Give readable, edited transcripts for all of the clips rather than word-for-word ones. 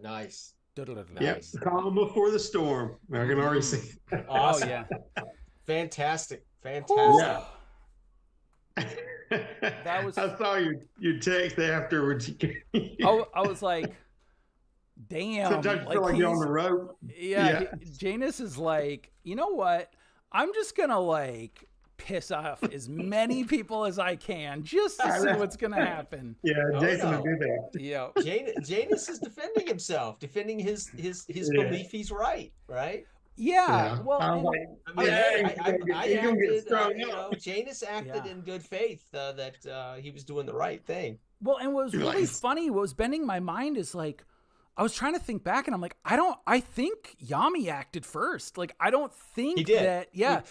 Nice. Yep, Nice. calm before the storm. I can already Mhm. see. Oh Awesome. yeah. Fantastic. Whew. Fantastic. Yeah. That was. I saw your text afterwards. I was like, damn. Sometimes you feel Like like you're on the he's. road. Yeah. Yeah. Janus is like, you know what? I'm just gonna like piss off as many people as I can just to see what's gonna happen. Yeah, Oh Jason would no. do that. Yeah. Janus is defending himself, defending his Yeah, belief he's right, right? Yeah. yeah. Well, I was and like, I mean, I yeah, hey, I he's gonna get acted, strung up. Janus acted yeah. in good faith that he was doing the right thing. Well, and what was You're like, really funny, what was bending my mind is like, I was trying to think back and I'm like, I think Yami acted first. Like, I don't He think did. that, yeah,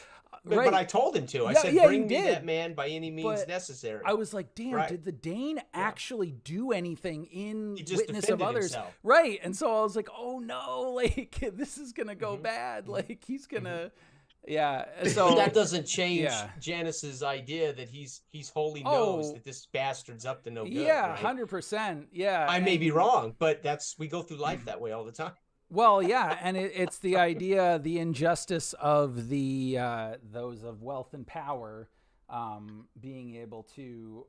But I told him to. I Yeah, said, yeah, you bring me did. that man by any means But necessary. I was like, damn, Right. did the Dane actually do anything in He just witness of defended others? himself. Right. And so I was like, oh no, like, this is going to go Mhm. bad. Like, he's going to, But yeah. So that doesn't change yeah. Janice's idea that he's wholly knows Oh, that this bastard's up to no good. yeah, Right? 100%. Yeah. I may be and- wrong, but we go through life that way all the time. Well, yeah, and it's the idea, the injustice of the those of wealth and power being able to,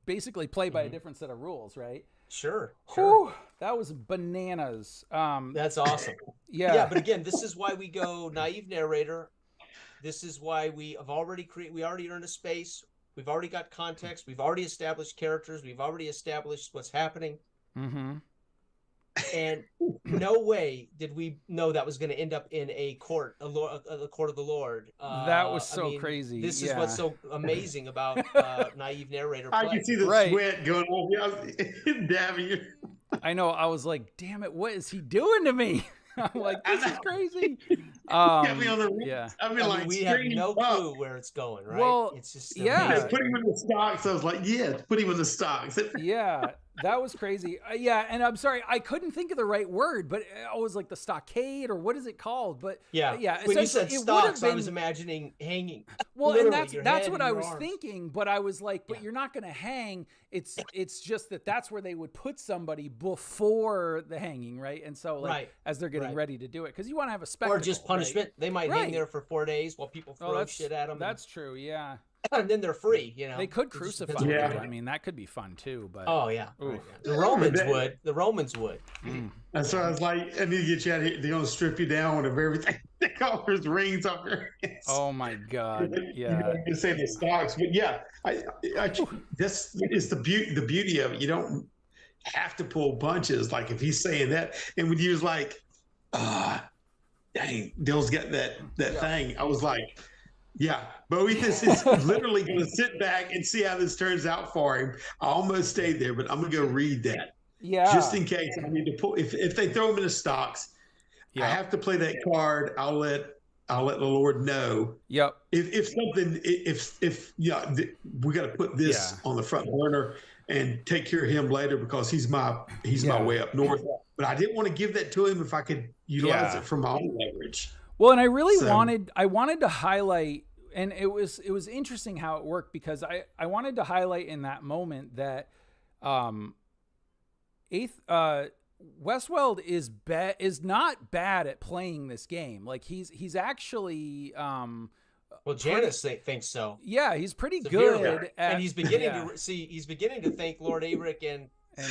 basically play by a different set of rules, right? Sure. Whew, that was bananas. That's awesome. Yeah, Yeah, but again, this is why we go naive narrator. This is why we have already we already earned a space. We've already got context. We've already established characters. We've already established what's happening. mm-hmm. And no way did we know that was going to end up in a court, a court of the Lord. That was so crazy. This is Yeah. what's so amazing about naive narrator play. I can see the Right. sweat going off. Yeah, dabbing you. I know. I was like, damn it, what is he doing to me? I'm like, this is crazy. Got me on the Yeah. I mean, I mean, like we have screaming no up. clue where it's going, right? Well, It's just yeah. Yeah, amazing. put him in the stocks. I was like, yeah, put him in the stocks. Yeah, that was crazy. Yeah, and I'm sorry, I couldn't think of the right word, but it was like the stockade or what is it called? But Yeah, yeah. When you essentially, said it would have stocks, I been. was imagining hanging. Well, and Literally, your that's head what and I your was arms. thinking, but I was like, but Yeah. you're not going to hang. It's just that's where they would put somebody before the hanging, right? And so, like, Right, as they're getting right. ready to do it, because you want to have a spectacle, Or just punishment. right? They might Right. hang there for 4 days while people Oh, throw that's shit at them. That's true. Yeah, And then they're free, you know. they could It just crucify depends on you. what Yeah. I mean, that could be fun too. But Oh yeah. Ooh. Right, yeah. The Romans that- would. The Romans would. And so I was like, I need to get you out of here. They're gonna strip you down with everything. They call his rings off your hands. oh my god, You yeah. know, you say the stocks, but yeah, this is the beauty of it. You don't have to pull bunches. Like if he's saying that, and when he was like, dang, Dill's got that thing. I was like, yeah, Boethus is literally going to sit back and see how this turns out for him. I almost stayed there, but I'm going to go read that Yeah. just in case I need to pull. If they throw him in the stocks, I have to play that card. I'll let the Lord know. Yep. If something, if we got to put this on the front burner and take care of him later because he's my way up north. But I didn't want to give that to him if I could utilize it for my own leverage. Well, and I really wanted to highlight, and it was interesting how it worked because I wanted to highlight in that moment that Westweld is not bad at playing this game. Like he's actually Well, Janus thinks so. yeah, he's pretty Severely. good at, And he's beginning to see. He's beginning to think Lord Averick and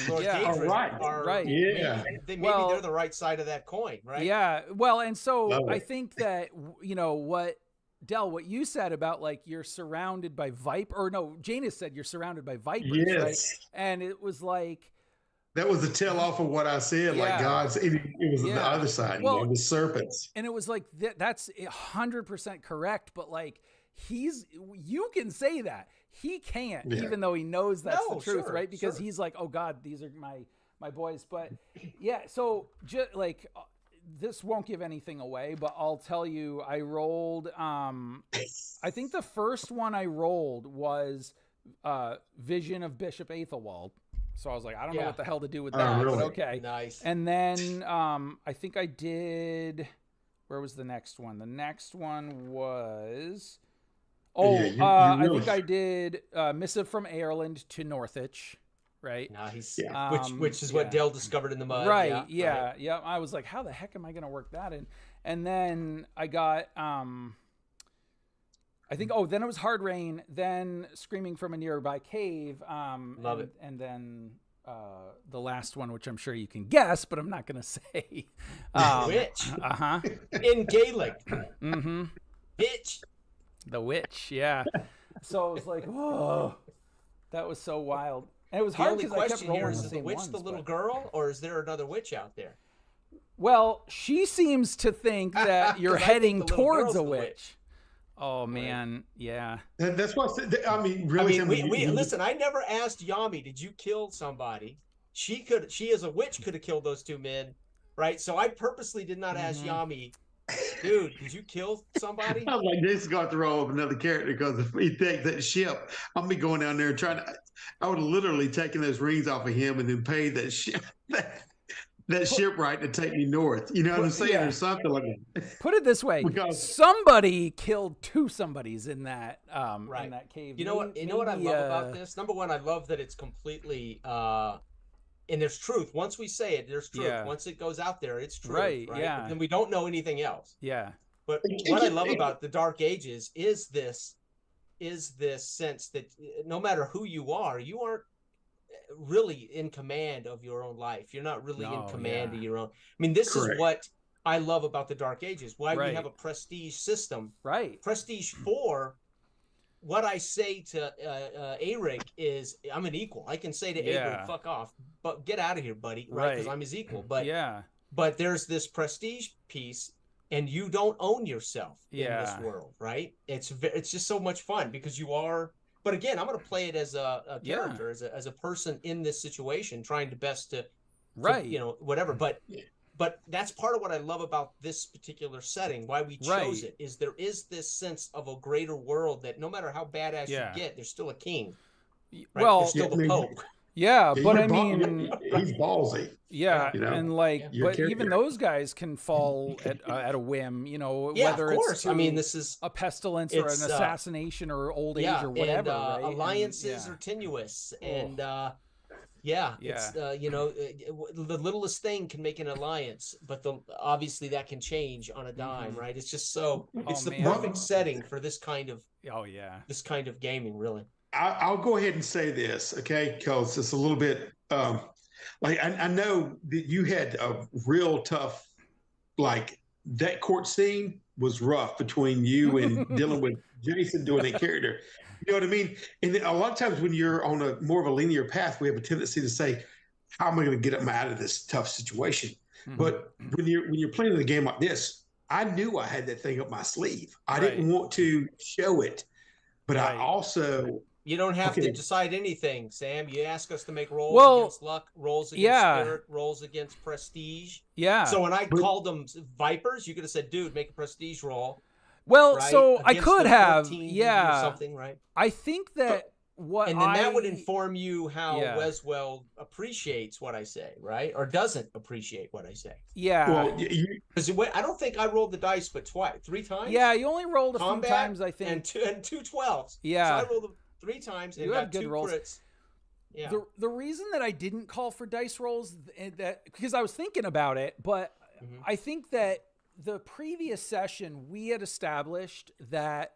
Lord Gatred are right. Yeah. Maybe Well, they're the right side of that coin, right? Yeah. Well, and so Love I it. think that what you said about like you're surrounded by Janus said you're surrounded by vipers, Yes. right? And it was like That was the tell off of what I said. Yeah. Like God's, it was the other side, Well, the serpents. and it was like that's 100% correct, but like you can say that. He can't, even though he knows that's the truth, right? Because he's like, oh God, these are my boys. But yeah, so just like this won't give anything away, but I'll tell you, I rolled. I think the first one I rolled was Vision of Bishop Aethelwald. So I was like, I don't know what the hell to do with that. Really? But okay, Nice. And then I think I did. Where was the next one? The next one was. Oh, Yeah, you I really- think I did Missive from Ireland to Northwich. right? Nah, which is what Dale discovered in the mud. Right. Yeah. I was like, how the heck am I going to work that in? And then I got, I think, then it was Hard Rain, then Screaming from a Nearby Cave. Love it. And then the last one, which I'm sure you can guess, but I'm not going to say. Witch. In Gaelic. Mm-hmm. Bitch. The Witch, yeah. So I was like, whoa, that was so wild. And it was hard because I kept rolling is the witch ones, the little girl, or is there another witch out there? Well, she seems to think that you're heading towards a witch. Oh man, yeah. That's what I mean. Really, listen. I never asked Yami, did you kill somebody? She as a witch could have killed those two men, right? So I purposely did not ask Yami, dude, did you kill somebody? I'm like, this is going to throw up another character, because if he takes that ship, I'm be going down there and trying to. I would have literally taken those rings off of him and then paid that ship. That shipwright to take me north. You know what I'm saying? Or something like that. Put it this way. Somebody killed two somebodies in that in that cave. You know what I love about this? Number one, I love that it's completely and there's truth. Once we say it, there's truth. Yeah. Once it goes out there, it's truth. Right. Yeah. But then we don't know anything else. Yeah. But what I love about the Dark Ages is this sense that no matter who you aren't really in command of your own life. You're not really in command of your own. I mean, this is what I love about the Dark Ages. Why we have a prestige system. Right. Prestige 4, what I say to Arik is, I'm an equal. I can say to Arik, fuck off, but get out of here, buddy, right? Because I'm his equal. But there's this prestige piece, and you don't own yourself in this world, right? It's just so much fun because you are. But again, I'm going to play it as a character, as a person in this situation, trying to best to whatever. But that's part of what I love about this particular setting. Why we chose it is there is this sense of a greater world that no matter how badass you get, there's still a king. Right? Well, there's still the Pope. Yeah, but I mean, he's ballsy. Yeah, and but even those guys can fall at a whim, whether it's this is a pestilence or an assassination or old age or whatever. And, alliances are tenuous, and it's the littlest thing can make an alliance, but obviously that can change on a dime, right? It's just it's the perfect setting for this kind of this kind of gaming, really. I'll go ahead and say this, okay? Because it's a little bit I know that you had a real tough, that court scene was rough between you and dealing with Jason doing that character. You know what I mean? And a lot of times when you're on a more of a linear path, we have a tendency to say, "How am I going to get him out of this tough situation?" Mm-hmm. But when you're playing a game like this, I knew I had that thing up my sleeve. I didn't want to show it, but I also. You don't have to decide anything, Sam. You ask us to make rolls against luck, rolls against spirit, rolls against prestige. Yeah. So when I called them vipers, you could have said, "Dude, make a prestige roll." Well, right? so Against I could have, or something, right? I think that that would inform you how Weswell appreciates what I say, right? Or doesn't appreciate what I say. Yeah. Well, because I don't think I rolled the dice, but 3 times. Yeah, you only rolled a few times, I think, and two 12s. Yeah. So I rolled 3 times and got 2 crits. Yeah. The reason that I didn't call for dice rolls because I was thinking about it, but I think that the previous session we had established that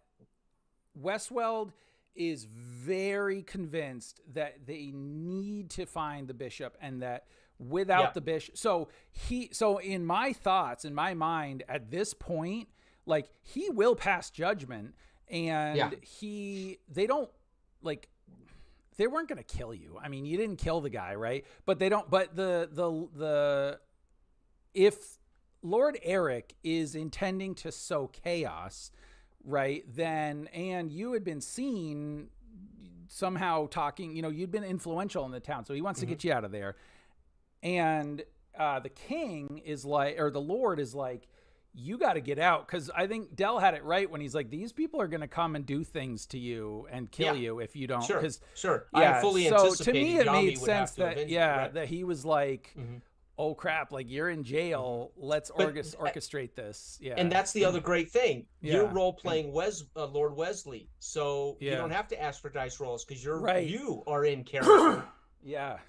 Westweld is very convinced that they need to find the bishop, and that without the bishop, so in my thoughts, in my mind at this point, he will pass judgment, and they don't they weren't going to kill you. I mean, you didn't kill the guy, right? But they don't. But if Lord Eric is intending to sow chaos, right? Then, and you had been seen somehow talking. You'd been influential in the town, so he wants to get you out of there. And the king is or the Lord is like, you got to get out, because I think Del had it right when he's like, these people are going to come and do do to you and kill you if you don't. Sure. Yeah, I fully so anticipated to me it Yami made sense that right. that he was like, oh crap, you're in jail. Let's orchestrate this. Yeah. And that's the other great thing. You're role playing Lord Wesley, so you don't have to ask for dice rolls because you are in character.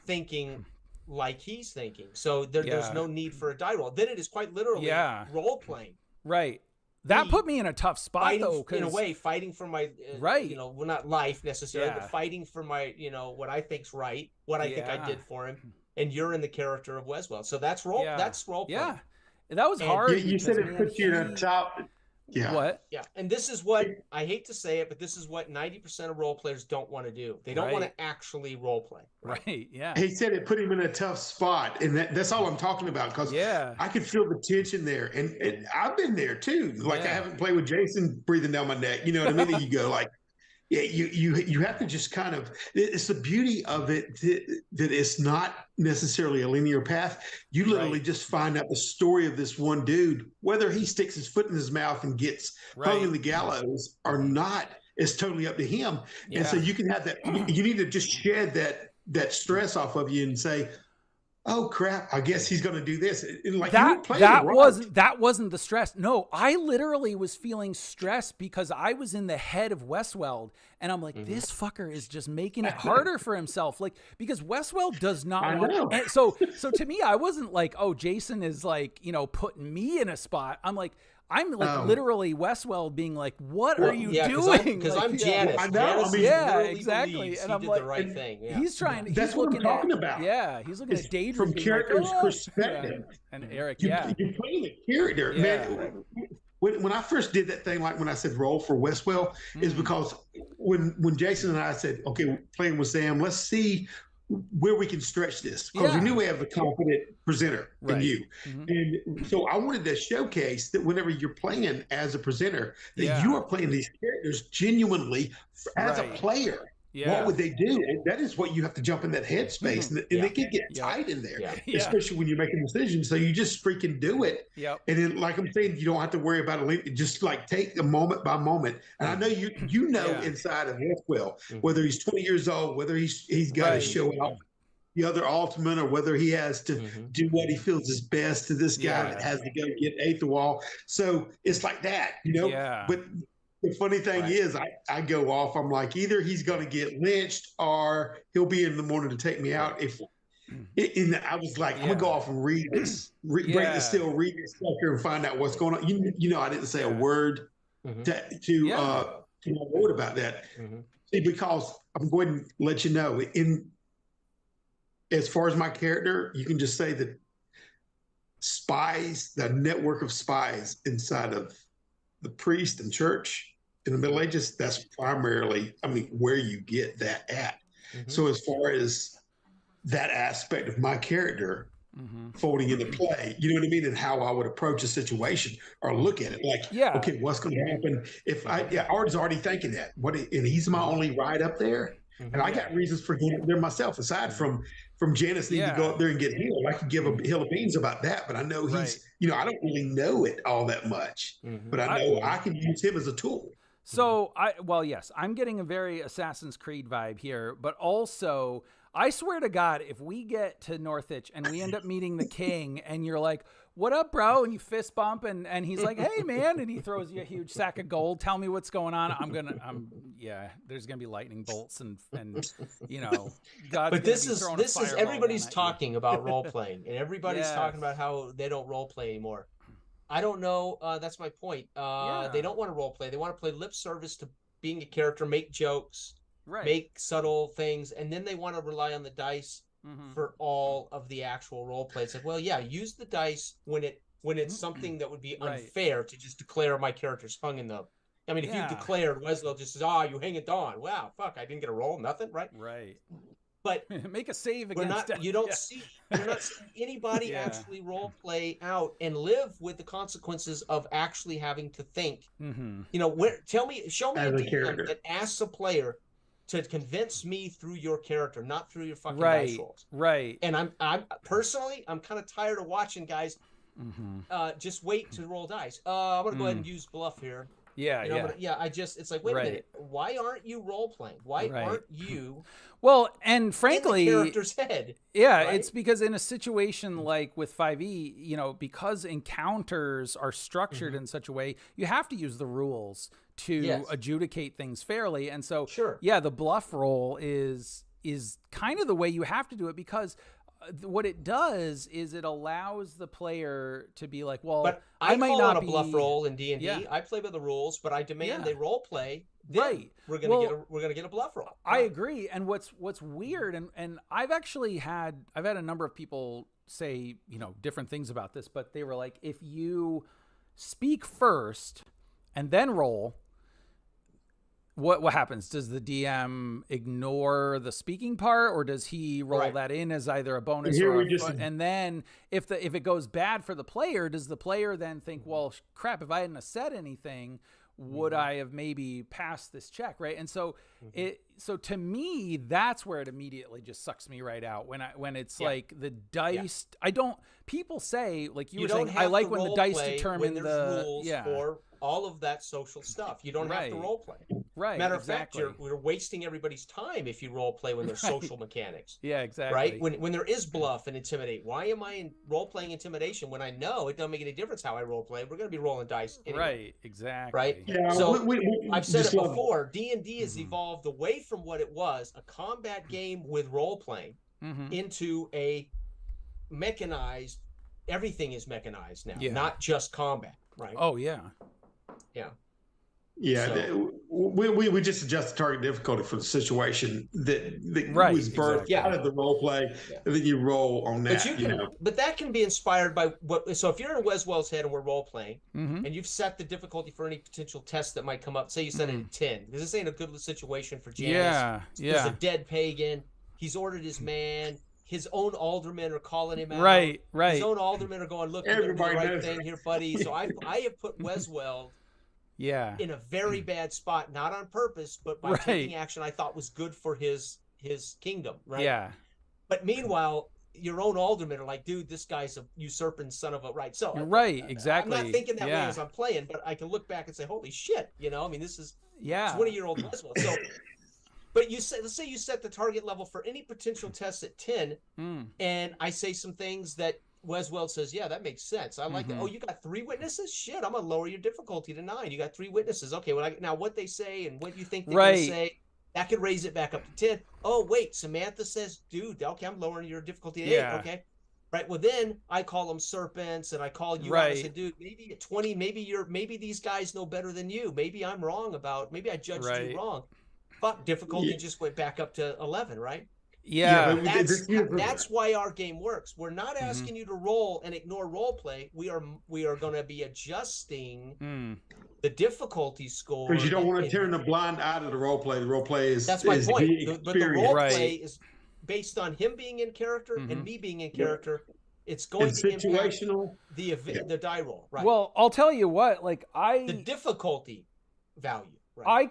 thinking like he's thinking. So there's no need for a die roll. Then it is quite literally role playing. Right. That put me in a tough spot, though. In a way, fighting for my, well, not life necessarily, but fighting for my, what I think's right, what I think I did for him. And you're in the character of Weswell. So that's role playing. Yeah. That was hard. You said it put you in a top. Yeah. What? Yeah. And this is what, I hate to say it, but this is what 90% of role players don't want to do. They don't want to actually role play. Right. Yeah. He said it put him in a tough spot. And that's all I'm talking about. Because I could feel the tension there. And I've been there too. Like I haven't played with Jason breathing down my neck. You know what I mean? And you go like, you have to just kind of, it's the beauty of it that it's not necessarily a linear path. You literally just find out the story of this one dude, whether he sticks his foot in his mouth and gets hung in the gallows or not, it's totally up to him. And so you can have that, you need to just shed that stress off of you and say, oh crap, I guess he's going to do this. Like that wasn't the stress. No, I literally was feeling stressed because I was in the head of Westweld and I'm like, this fucker is just making it harder for himself. Like, because Westweld does not want. And so to me, I wasn't like, oh, Jason is like, putting me in a spot. I'm like literally Westweld being like, what are you doing? Because I'm Janice. I know. Janice exactly. And I'm like, the right thing. Yeah. He's trying. That's what I'm talking about. Yeah, he's looking at Daedra from character's perspective. And Eric, you're playing the character, man. When I first did that thing, like when I said roll for Westwell, is because when Jason and I said, okay, playing with Sam, let's see where we can stretch this, because we knew we have a confident presenter in you. And so I wanted to showcase that whenever you're playing as a presenter, that you are playing these characters genuinely as a player. What would they do? And that is what you have to jump in that headspace. And it can get tight in there, especially when you're making decisions. So you just freaking do it. And then, like I'm saying, you don't have to worry about it. Just like take a moment by moment. And I know you know inside of Westwell, whether he's 20 years old, whether he's got to show out the other ultimate, or whether he has to do what he feels is best to this guy that has to go get eighth wall. So it's like that, But the funny thing is, I go off. I'm like, either he's going to get lynched or he'll be in the morning to take me out. And I was like, I'm going to go off and read this, break the seal, read this sucker and find out what's going on. I didn't say a word to my word about that. See, because I'm going to let you know, as far as my character, you can just say that spies, the network of spies inside of the priest and church in the Middle Ages, that's primarily, where you get that at. So as far as that aspect of my character folding into play, you know what I mean? And how I would approach a situation or look at it like, okay, what's going to happen if Art's already thinking that. And he's my only ride up there. And I got reasons for going up there myself, aside from Janice needing to go up there and get healed. I could give a hill of beans about that, but I know he's, I don't really know it all that much, but I know I can use him as a tool. So yes, I'm getting a very Assassin's Creed vibe here, but also I swear to God, if we get to Northwich and we end up meeting the king and you're like, what up, bro? And you fist bump and he's like, hey man. And he throws you a huge sack of gold. Tell me what's going on. There's going to be lightning bolts and God. But this is everybody's talking about role playing and everybody's talking about how they don't role play anymore. I don't know. That's my point. They don't want to role play. They want to play lip service to being a character, make jokes, make subtle things. And then they want to rely on the dice for all of the actual role play. It's like, well, use the dice when it's something that would be unfair to just declare my character's hung in the. I mean, if you declared Weswell just says, you hang it on. Wow, fuck, I didn't get a roll, nothing, right? Right. But make a save against you're not seeing anybody actually role play out and live with the consequences of actually having to think. Show me a DM that asks a player to convince me through your character, not through your fucking dice rolls. Right. And I'm personally, I'm kind of tired of watching guys just wait to roll dice. I'm gonna go ahead and use bluff here. It's like, wait a minute, why aren't you role playing? Why aren't you? Well, and frankly, in the character's head. It's because in a situation like with 5e, because encounters are structured in such a way, you have to use the rules to adjudicate things fairly. And so, the bluff roll is is kind of the way you have to do it, because what it does is it allows the player to be like, well, but I might not a be bluff roll in D&D. Yeah. I play by the rules, but I demand they role play. Right. We're gonna get a bluff roll. I agree. And what's weird, and I've had a number of people say, you know, different things about this, but they were like, if you speak first and then roll, what happens? Does the DM ignore the speaking part, or does he roll that in as either a bonus and then if it goes bad for the player, does the player then think, well, crap, if I hadn't said anything, would I have maybe passed this check, right? And so so to me, that's where it immediately just sucks me right out when it's like the dice. People say, like you were saying, I like when the dice determine the rules for all of that social stuff. You don't have to role play. Right. Matter of fact, we're wasting everybody's time if you role play when there's social mechanics. Yeah, exactly. Right? When there is bluff and intimidate. Why am I in role playing intimidation when I know it doesn't make any difference how I role play? We're going to be rolling dice anyway. Right, exactly. Right? Yeah, so I've said it before, D&D has evolved away from what it was, a combat game with role playing, into a mechanized, everything is mechanized now, not just combat, right? Oh, yeah. Yeah. Yeah, so, we just adjust the target difficulty for the situation that was birthed out of the role play, and then you roll on that. But that can be inspired by what. So if you're in Weswell's head and we're role playing, and you've set the difficulty for any potential test that might come up, say you set it at 10, because this ain't a good situation for Janice. There's a dead pagan. He's ordered his man. His own aldermen are calling him out. Right. His own aldermen are going, look, you're doing the right thing here, buddy. So I have put Weswell in a very bad spot, not on purpose, but by taking action I thought was good for his kingdom, right? Yeah. But meanwhile, your own aldermen are like, dude, this guy's a usurping son of a So exactly. I'm not thinking that way as I'm playing, but I can look back and say, holy shit, I mean, this is 20-year-old Weswell. So, but let's say you set the target level for any potential test at 10, and I say some things that Weswell says, yeah, that makes sense. I like that. Oh, you got 3 witnesses? Shit, I'm going to lower your difficulty to 9. You got 3 witnesses. Okay, now what they say and what you think they're going to say, that could raise it back up to 10. Oh, wait, Samantha says, dude, okay, I'm lowering your difficulty to 8. Okay. Right, well, then I call them serpents, and I call you out and say, dude, maybe at 20, maybe these guys know better than you. Maybe I'm wrong maybe I judged you wrong. Fuck, difficulty just went back up to 11, right? Yeah, that's why our game works. We're not asking you to roll and ignore role play. We are going to be adjusting the difficulty score. Because you don't want to turn a blind eye to the role play. The role play is that's my point. But the role play is based on him being in character and me being in character. It's going to impact the die roll. Right. Well, I'll tell you what. The difficulty value. Right?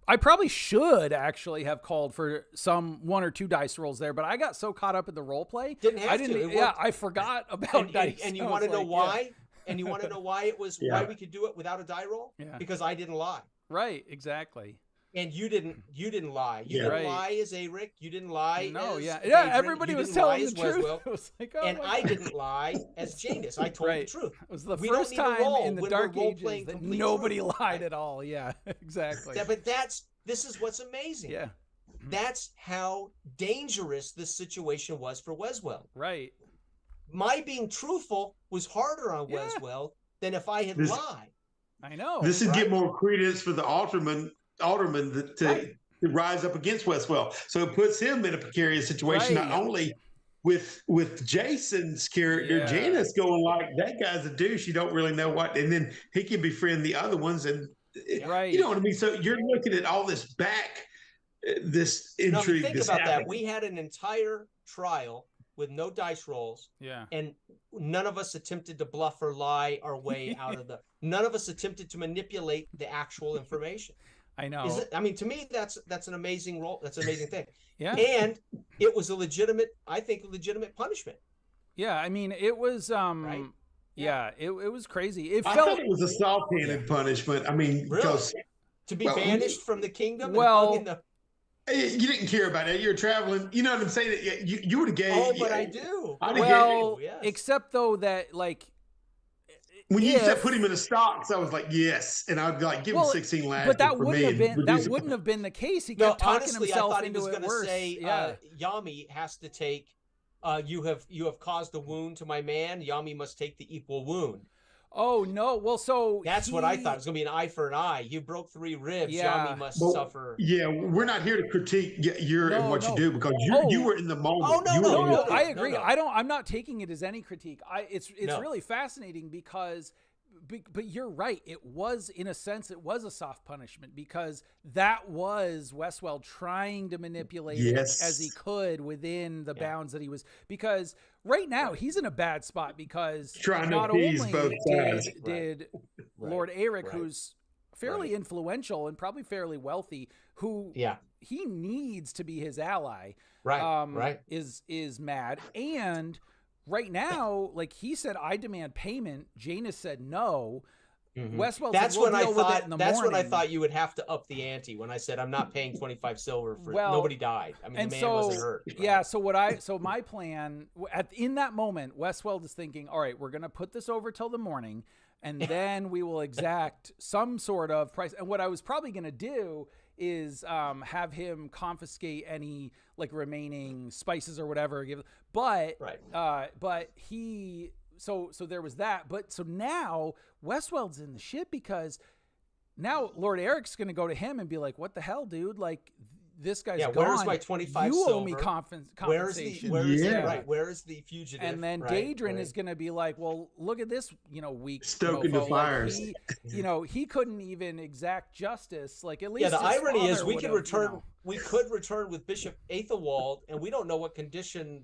I probably should actually have called for some 1 or 2 dice rolls there, but I got so caught up in the role play. I forgot about dice. And you want to know why? And you want to know why it was why we could do it without a die roll? Yeah. Because I didn't lie. Right, exactly. And you didn't lie. You didn't lie as Eric. You didn't lie as Adrian. Everybody was telling the truth. It was like, I didn't lie as Janus. I told the truth. It was the first time in the Dark Ages that nobody lied at all. Yeah, exactly. But this is what's amazing. Yeah. That's how dangerous this situation was for Weswell. Right. My being truthful was harder on Weswell than if I had lied. I know. This would get more credence for the alderman to rise up against Weswell. So it puts him in a precarious situation, not only with Jason's character, Janice going like, that guy's a douche, you don't really know what, and then he can befriend the other ones, and you know what I mean? So you're looking at all this this intrigue. Think about that. We had an entire trial with no dice rolls. Yeah. And none of us attempted to bluff or lie our way out of none of us attempted to manipulate the actual information. I know. To me, that's an amazing role. That's an amazing thing. Yeah. And it was a legitimate punishment. Yeah. I mean, it was, right? Yeah, it was crazy. I thought it was a soft-handed punishment. I mean, because to be banished from the kingdom. You didn't care about it. You're traveling. You know what I'm saying? You would have gave. Oh, but I do. Except though that when you said put him in the stocks, I was like, yes, and I'd like give him 16 last. But that wouldn't have been the case. He kept talking honestly, himself I thought into he was it gonna worse. say, Yami has to take. You have caused a wound to my man. Yami must take the equal wound. Oh no! Well, so that's what I thought. It was going to be an eye for an eye. You broke 3 ribs. Yami must suffer. Yeah, we're not here to critique and what you do because you were in the moment. No. I agree. No. I'm not taking it as any critique. It's really fascinating because. But you're right. It was, in a sense, it was a soft punishment because that was Westwell trying to manipulate it as he could within the bounds that he was. Because right now he's in a bad spot because not only did Lord Eric, who's fairly influential and probably fairly wealthy, who he needs to be his ally, is mad. And right now, like he said, I demand payment. Janus said no. Westwell said, we'll deal with it in the morning. That's when I thought you would have to up the ante. When I said I'm not paying 25 silver for nobody died. I mean, the man wasn't hurt. Right? Yeah. So my plan in that moment, Westwell is thinking, all right, we're gonna put this over till the morning, and then we will exact some sort of price. And what I was probably gonna do is have him confiscate any like remaining spices or whatever. But he so there was that. But so now Westwell's in the shit because now Lord Eric's going to go to him and be like, "What the hell, dude? Like this guy's gone. Where's my 25 You silver? owe me compensation. Where is the fugitive?" And then Daedrin is going to be like, "Well, look at this, weak stoking the fires. Like he couldn't even exact justice. Like at least the irony is we could return. We could return with Bishop Aethelwald, and we don't know what condition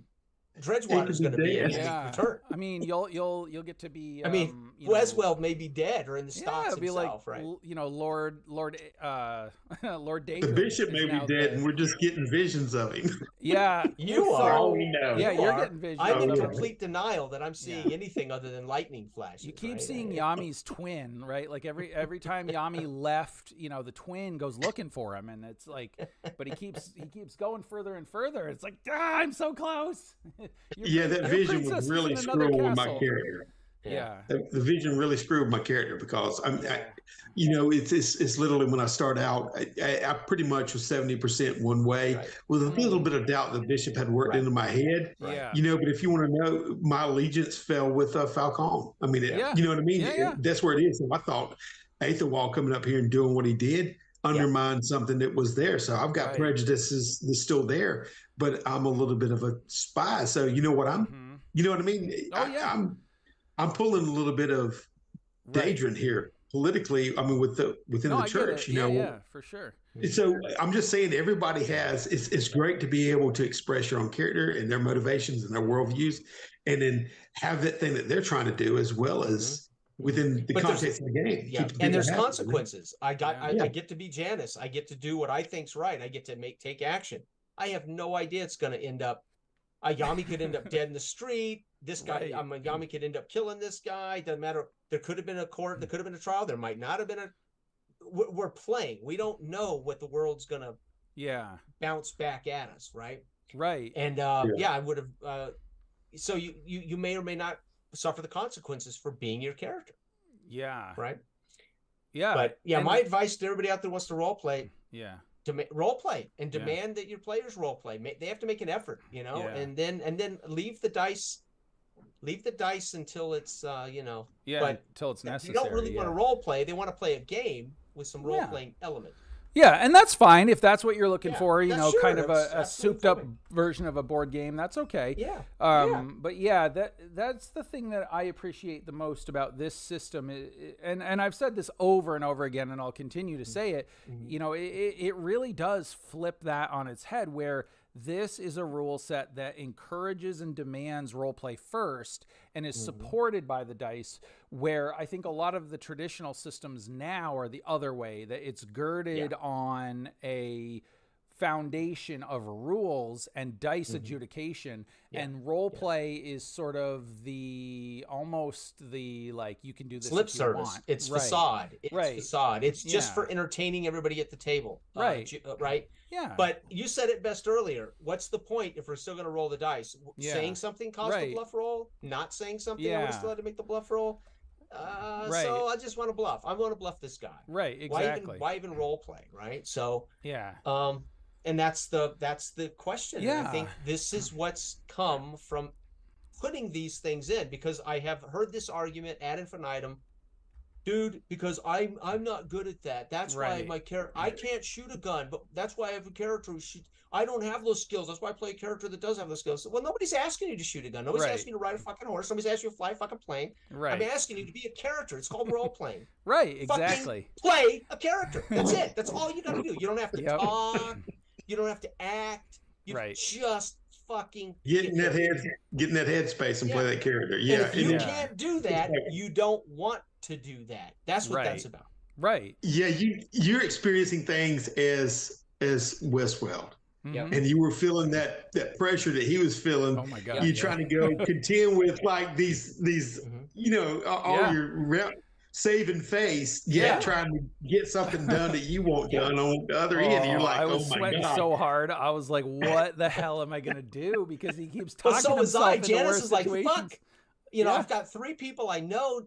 Dredgewater's going to be in return. I mean, you'll get to be. I mean, Westwell may be dead or in the stocks himself, like, right? Lord Daedrin. The bishop may be dead, and we're just getting visions of him. Yeah, you are. All we know. Yeah, you're getting visions. I'm in complete denial that I'm seeing anything other than lightning flashes. You keep seeing Yami's twin, right? Like every time Yami left, the twin goes looking for him, and it's like, but he keeps going further and further. It's like, I'm so close. That vision was really screwing with my character. Yeah, the vision really screwed my character because it's literally when I start out, I pretty much was 70% one way with a little bit of doubt the bishop had worked into my head. Yeah, but if you want to know, my allegiance fell with Falcon. I mean, you know what I mean? That's where it is. So I thought Aethelwald coming up here and doing what he did undermined something that was there. So I've got prejudices that's still there, but I'm a little bit of a spy. So you know what you know what I mean? I'm pulling a little bit of Daedrin here politically. I mean, within the church, for sure. So I'm just saying, everybody has. It's great to be able to express your own character and their motivations and their worldviews, and then have that thing that they're trying to do as well as within the context of the game. Yeah, and there's consequences. I get to be Janus. I get to do what I think's right. I get to take action. I have no idea it's going to end up. Yami could end up dead in the street. This guy, Yami could end up killing this guy. Doesn't matter. There could have been a court. There could have been a trial. There might not have been a. We're playing. We don't know what the world's going to bounce back at us, right? Right. And I would have. So you may or may not suffer the consequences for being your character. Yeah. Right. Yeah. But my advice to everybody out there who wants to role play. Yeah. Role play and demand that your players role play. They have to make an effort, and then leave the dice until it's but until it's necessary. You don't really want to role play. They want to play a game with some role playing element. Yeah, and that's fine if that's what you're looking for, kind of a souped up version of a board game. That's okay. Yeah. But that's the thing that I appreciate the most about this system. And I've said this over and over again, and I'll continue to say it. It really does flip that on its head, where this is a rule set that encourages and demands role play first and is supported by the dice, where I think a lot of the traditional systems now are the other way, that it's girded on a foundation of rules and dice adjudication, and role play is sort of the like, you can do this lip if service. You want. It's facade. It's facade. It's just for entertaining everybody at the table. Right. Yeah. But you said it best earlier. What's the point if we're still going to roll the dice? Saying something costs a bluff roll. Not saying something, I would still have to make the bluff roll. Right. So I just want to bluff. I want to bluff this guy. Right. Exactly. Why even role play? Right. So yeah. And that's the question. Yeah. And I think this is what's come from putting these things in, because I have heard this argument ad infinitum. Dude, because I'm not good at that. That's why my character, I can't shoot a gun, but that's why I have a character who shoots. I don't have those skills. That's why I play a character that does have those skills. Well, nobody's asking you to shoot a gun. Nobody's asking you to ride a fucking horse. Nobody's asking you to fly a fucking plane. Right. I'm asking you to be a character. It's called role playing. Right, exactly. Fucking play a character. That's it. That's all you got to do. You don't have to talk. You don't have to act. You just fucking get in that headspace and play that character. Yeah. And if you can't do that, you don't want to do that. That's what that's about. Right. Yeah, you're experiencing things as Westworld. Yeah. And you were feeling that pressure that he was feeling. Oh my God. You're trying to go contend with like these all your saving face, trying to get something done that you want done on the other end. You're like, I was sweating so hard. I was like, what the hell am I gonna do? Because he keeps talking so was I. Janice is like, situations. fuck. You know, I've got 3 people I know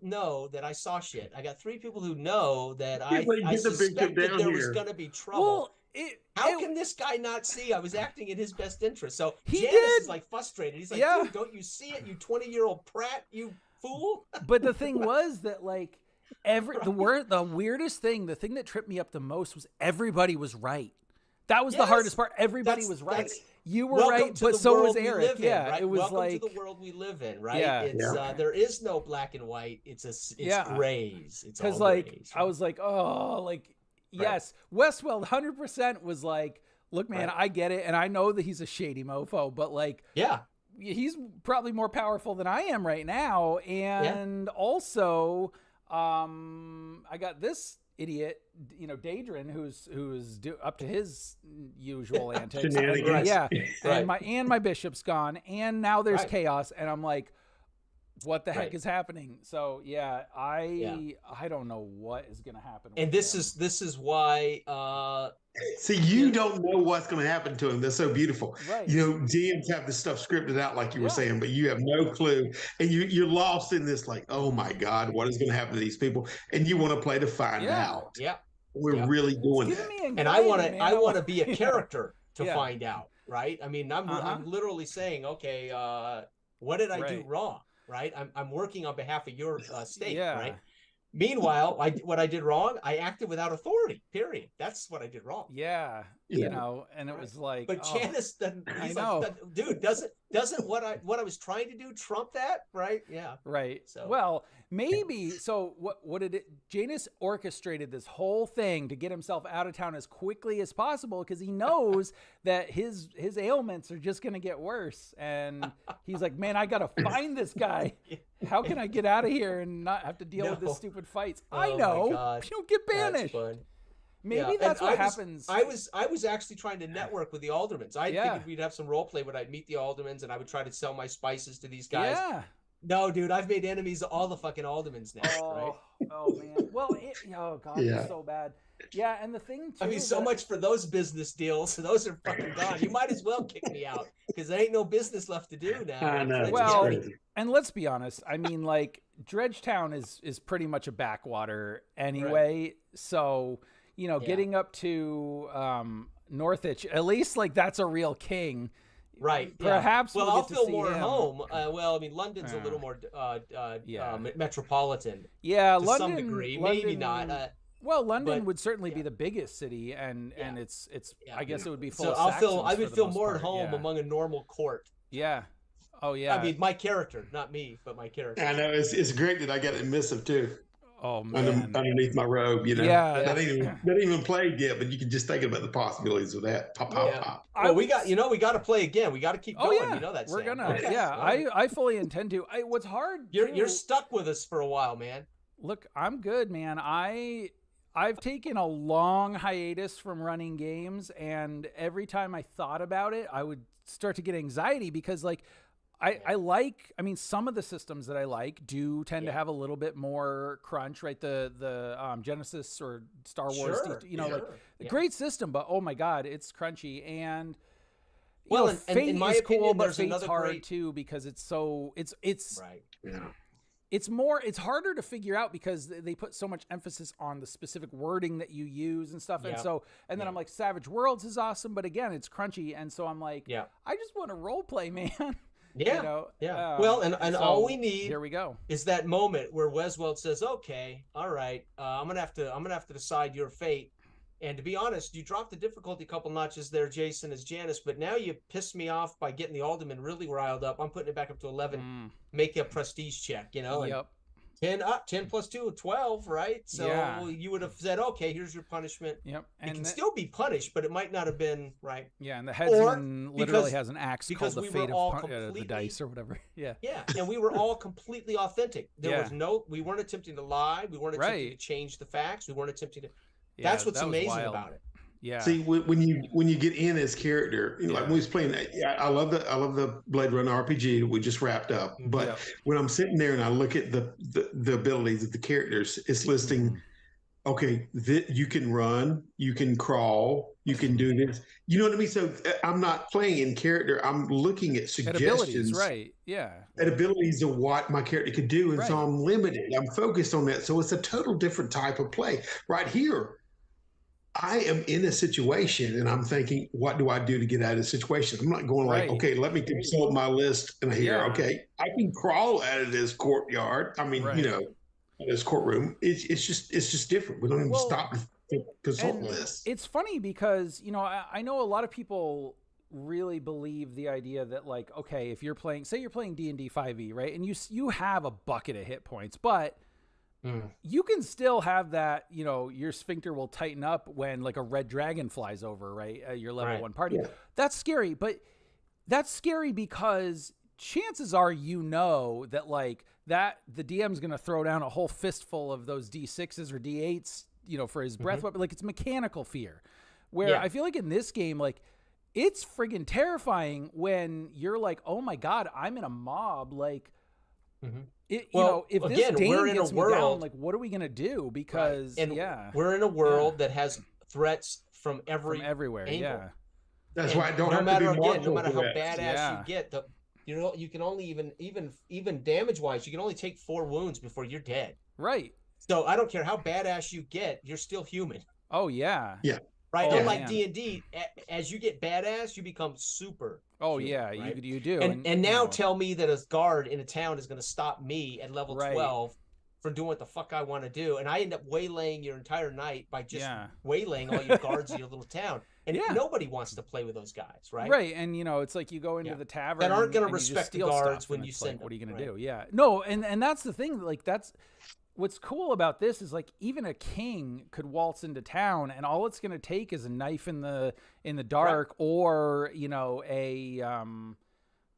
that I saw shit. I got 3 people who know that I suspected there was going to be trouble. Well, How can this guy not see I was acting in his best interest? So Janice is like frustrated. He's like, dude, don't you see it, you 20-year-old prat, you fool? But the thing was that like the weirdest thing, the thing that tripped me up the most was everybody was right. That was the hardest part. Everybody was right. You were right, but so was Eric. It was welcome like to the world we live in, right? It's there is no black and white. It's grays. It's all like grays, I was like, yes, Westworld 100% was like, look, man, I get it, and I know that he's a shady mofo, but like, he's probably more powerful than I am right now, and also, I got this idiot, Daedrin, who's up to his usual antics. And my bishop's gone, and now there's chaos, and I'm like, what the heck is happening? So I don't know what is going to happen. And this is why. See, you don't know what's going to happen to him. That's so beautiful. Right. DMs have this stuff scripted out, like you were saying, but you have no clue, and you're lost in this. Like, oh my God, what is going to happen to these people? And you want to play to find out. Yeah. We're really doing that. And I want to be a character to find out. Right. I mean, I'm literally saying, okay, what did I do wrong? Right. I'm working on behalf of your state. Right. Meanwhile, what I did wrong, I acted without authority, period. That's what I did wrong. And it was like, but Janice doesn't, dude, doesn't what I was trying to do trump that? Right. Yeah. Right. So, well, maybe. So what did it, Janice orchestrated this whole thing to get himself out of town as quickly as possible, because he knows that his ailments are just going to get worse. And he's like, man, I got to find this guy. How can I get out of here and not have to deal with this stupid fights? I know. You'll get banished. Maybe that's what happens. I was actually trying to network with the aldermans. I figured we'd have some role play when I'd meet the aldermans and I would try to sell my spices to these guys. No, dude, I've made enemies of all the fucking aldermans now, right? Oh man. Well, it's so bad. Yeah, and the thing too, I mean, so much for those business deals. Those are fucking gone. You might as well kick me out, because there ain't no business left to do now. I know. Well, and let's be honest. I mean, like, Dredgetown is pretty much a backwater anyway. So, getting up to Northwich, at least like that's a real king. Right. Perhaps. Well, I'll feel more at home. Well, I mean, London's a little more metropolitan. Yeah, to London, some degree. London, Maybe not. Well, London would certainly be the biggest city, and it's. I guess it would be full. So I would feel more at home among a normal court. Yeah. Oh yeah. I mean, my character, not me, but my character. I know it's great that I got a missive too. Oh man. Underneath my robe, Yeah. Not even played yet, but you can just think about the possibilities of that. Pop. Well, we got to play again. We got to keep going. You know that. We're gonna. Okay. Yeah, I fully intend to. What's hard? You're stuck with us for a while, man. Look, I'm good, man. I've taken a long hiatus from running games, and every time I thought about it, I would start to get anxiety, because like I mean, some of the systems that I like do tend to have a little bit more crunch, right? The Genesis or Star Wars, great system, but oh my God, it's crunchy. And Fate in my is opinion, cool, but there's Fate's another hard too, because it's so it's right. it's harder to figure out because they put so much emphasis on the specific wording that you use and stuff. Yeah. And then I'm like, Savage Worlds is awesome, but again, it's crunchy. And so I'm like, I just want to role play, man. Yeah. You know? Well, and so all we need here we go is that moment where Wesweld says, okay, all right, I'm gonna have to decide your fate. And to be honest, you dropped the difficulty a couple notches there, Jason, as Janice, but now you pissed me off by getting the Alderman really riled up. I'm putting it back up to 11, make a prestige check, you know, and 10 plus 2, 12, right? So you would have said, okay, here's your punishment. Yep. And it can still be punished, but it might not have been right. Yeah, and the headsman literally has an axe called the fate of the dice or whatever. Yeah. Yeah, and we were all completely authentic. There was we weren't attempting to lie. We weren't attempting to change the facts. We weren't attempting to. That's what's amazing about it. Yeah. See, when you get in as character, you know, like when we was playing that, I love the Blade Runner RPG we just wrapped up. But when I'm sitting there and I look at the abilities of the characters, it's listing, okay, you can run, you can crawl, you can do this. You know what I mean? So I'm not playing in character. I'm looking at suggestions. At abilities, right? Yeah. At abilities of what my character could do, and so I'm limited. I'm focused on that. So it's a total different type of play. Right here, I am in a situation and I'm thinking, what do I do to get out of the situation? I'm not going like, okay, let me consult my list and here, okay, I can crawl out of this courtyard. I mean, you know, this courtroom. It's just different. We don't even stop to consult this. It's funny because, you know, I know a lot of people really believe the idea that like, okay, if you're playing, say you're playing D&D 5e, right? And you have a bucket of hit points, but you can still have that, you know, your sphincter will tighten up when like a red dragon flies over, right? Your level 1 party. Yeah. That's scary, but that's scary because chances are, you know, that like that the DM's going to throw down a whole fistful of those D6s or D8s, you know, for his breath weapon. Like it's mechanical fear. Where I feel like in this game, like it's friggin' terrifying when you're like, oh my God, I'm in a mob. Like, you know, if this Dane gets me down, like, what are we gonna do? Because we're in a world that has threats from everywhere. Angle. Yeah, that's why I don't have to be no matter how badass you get, you know, you can only even damage wise, you can only take 4 wounds before you're dead. Right. So I don't care how badass you get, you're still human. Oh yeah. Yeah. Right. Unlike D&D, as you get badass, you become super. Oh human, yeah, right? you do. And now tell me that a guard in a town is going to stop me at level 12 from doing what the fuck I want to do, and I end up waylaying your entire night by just waylaying all your guards in your little town. And nobody wants to play with those guys, right? Right. And you know, it's like you go into the tavern that aren't going to respect the guards when you send them. What are you going to do? Yeah. No, and that's the thing. Like that's what's cool about this is like even a king could waltz into town and all it's going to take is a knife in the dark or, you know, a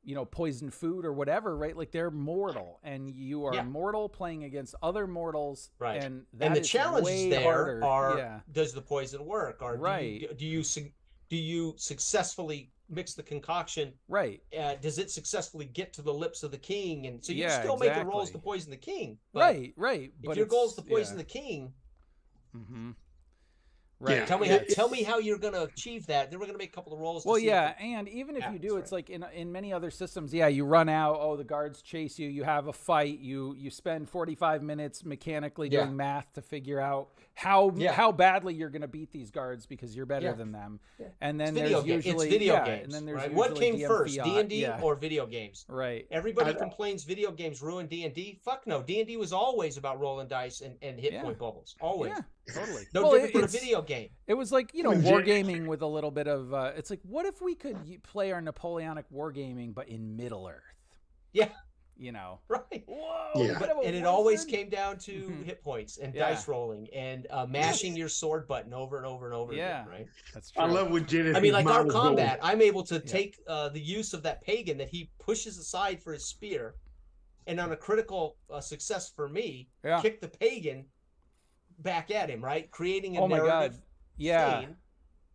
you know, poison food or whatever, right? Like they're mortal and you are mortal playing against other mortals. Right. And the challenges there harder. are, does the poison work? Or do you successfully mix the concoction? Right. Does it successfully get to the lips of the king? And so you still make the rolls to poison the king. Right. If your goal is to poison the king, right. Tell me how you're going to achieve that. Then we're going to make a couple of rolls. Well, and even if you do, it's like in many other systems. Yeah, you run out. Oh, the guards chase you. You have a fight. You spend 45 minutes mechanically doing math to figure out how badly you're going to beat these guards because you're better than them. Yeah. And then there's usually video games. And then there's what came first, D&D or video games? Right. Everybody complains video games ruin D&D. Fuck no. D&D was always about rolling dice and hit point bubbles. Always. Yeah, totally. No different from a video game. It was like, you know, wargaming with a little bit of it's like, what if we could play our Napoleonic wargaming but in Middle Earth? Yeah. You know, right? Whoa! Yeah. And it always came down to hit points and dice rolling and mashing your sword button over and over and over again. Right? That's true. I love what Jenny. I mean, like our combat, I'm able to take the use of that pagan that he pushes aside for his spear, and on a critical success for me, kick the pagan back at him. Right, creating a narrative stain.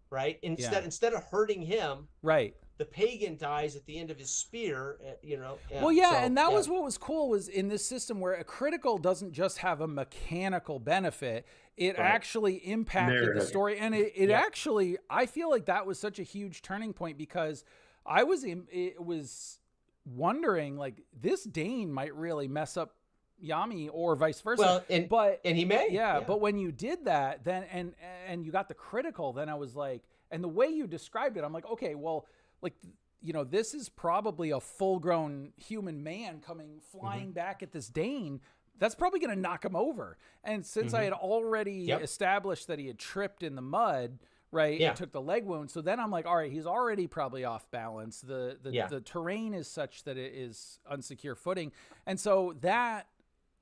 Right, instead of hurting him. Right. The pagan dies at the end of his spear, you know. Well, and that was what was cool was in this system where a critical doesn't just have a mechanical benefit. It actually impacted the story. And it actually, I feel like that was such a huge turning point because it was wondering like this Dane might really mess up Yami or vice versa. Well, and he may. Yeah, but when you did that, then and you got the critical, then I was like, and the way you described it, I'm like, okay, well, like, you know, this is probably a full-grown human man flying back at this Dane. That's probably going to knock him over. And since I had already established that he had tripped in the mud, right, and took the leg wound, so then I'm like, all right, he's already probably off balance. The terrain is such that it is unsecure footing. And so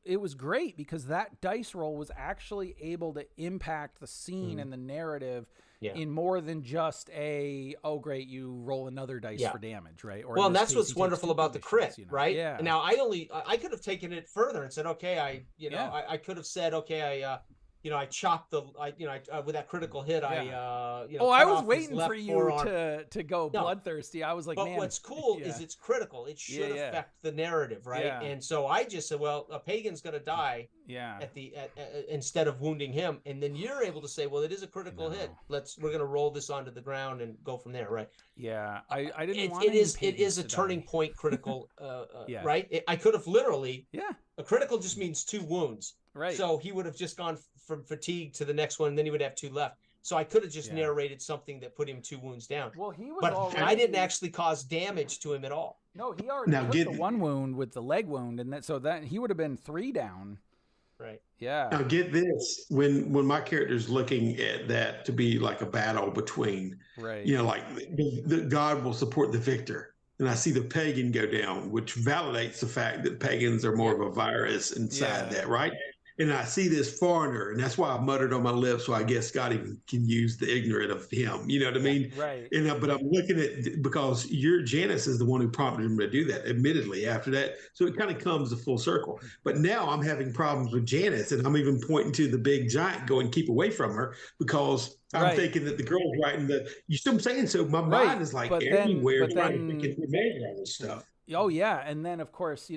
it was great because that dice roll was actually able to impact the scene and the narrative in more than just oh great, you roll another dice for damage, right? Or well, and that's what's wonderful about the crit, right? Yeah. Now I could have taken it further and said, okay, I could have said, okay, I chopped with that critical hit, I was waiting for you to go bloodthirsty. I was like, but what's cool is it's critical. It should affect the narrative, right? Yeah. And so I just said, well, a pagan's going to die instead of wounding him. And then you're able to say, well, it is a critical hit. We're going to roll this onto the ground and go from there, right? Yeah. I didn't want it is a turning point critical, right? I could have literally, a critical just means 2 wounds. Right. So he would have just gone from fatigue to the next one, and then he would have 2 left. So I could have just narrated something that put him 2 wounds down. Well, he was, but I didn't actually cause damage to him at all. No, he already took the 1 wound with the leg wound, and so that he would have been 3 down. Right. Yeah. Now get this: when my character's looking at that to be like a battle between, like the God will support the victor. And I see the pagan go down, which validates the fact that pagans are more of a virus inside that, right? And I see this foreigner, and that's why I muttered on my lips. So I guess God even can use the ignorant of him. You know what I mean? Right. And but I'm looking at, because Janice is the one who prompted him to do that. Admittedly, after that, so it kind of comes to full circle. But now I'm having problems with Janice, and I'm even pointing to the big giant, going, keep away from her, because I'm thinking that the girl's writing the. You see what I'm saying? So my mind is like everywhere trying to get revenge on this stuff. Oh yeah, and then of course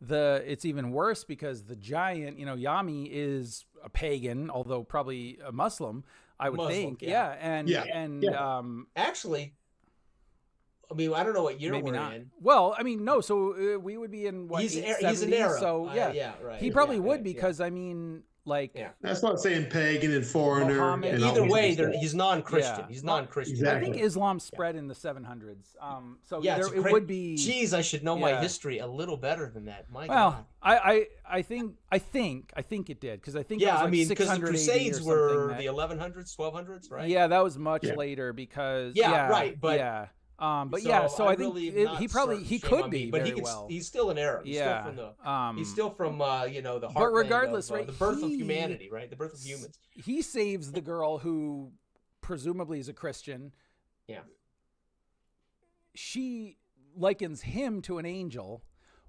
it's even worse because the giant, Yami is a pagan, although probably a Muslim, I would think. Yeah. Actually, I mean, I don't know what year we're in. Well, I mean, no. So we would be in what? He's an Arab. So right. He probably would because I mean, like, that's not saying pagan and foreigner. Muhammad, and either way, he's non-Christian. He's non-Christian. Exactly. I think Islam spread in the 700s. So it would be. Geez, I should know my history a little better than that. My God. I think it did, because I think because the Crusades were the 1100s, 1200s, right? Yeah, that was much later because so I think he could be, but he's still an Arab. He's still from the heartland, but regardless, the birth of humanity, right? The birth of humans. He saves the girl who presumably is a Christian. Yeah. She likens him to an angel,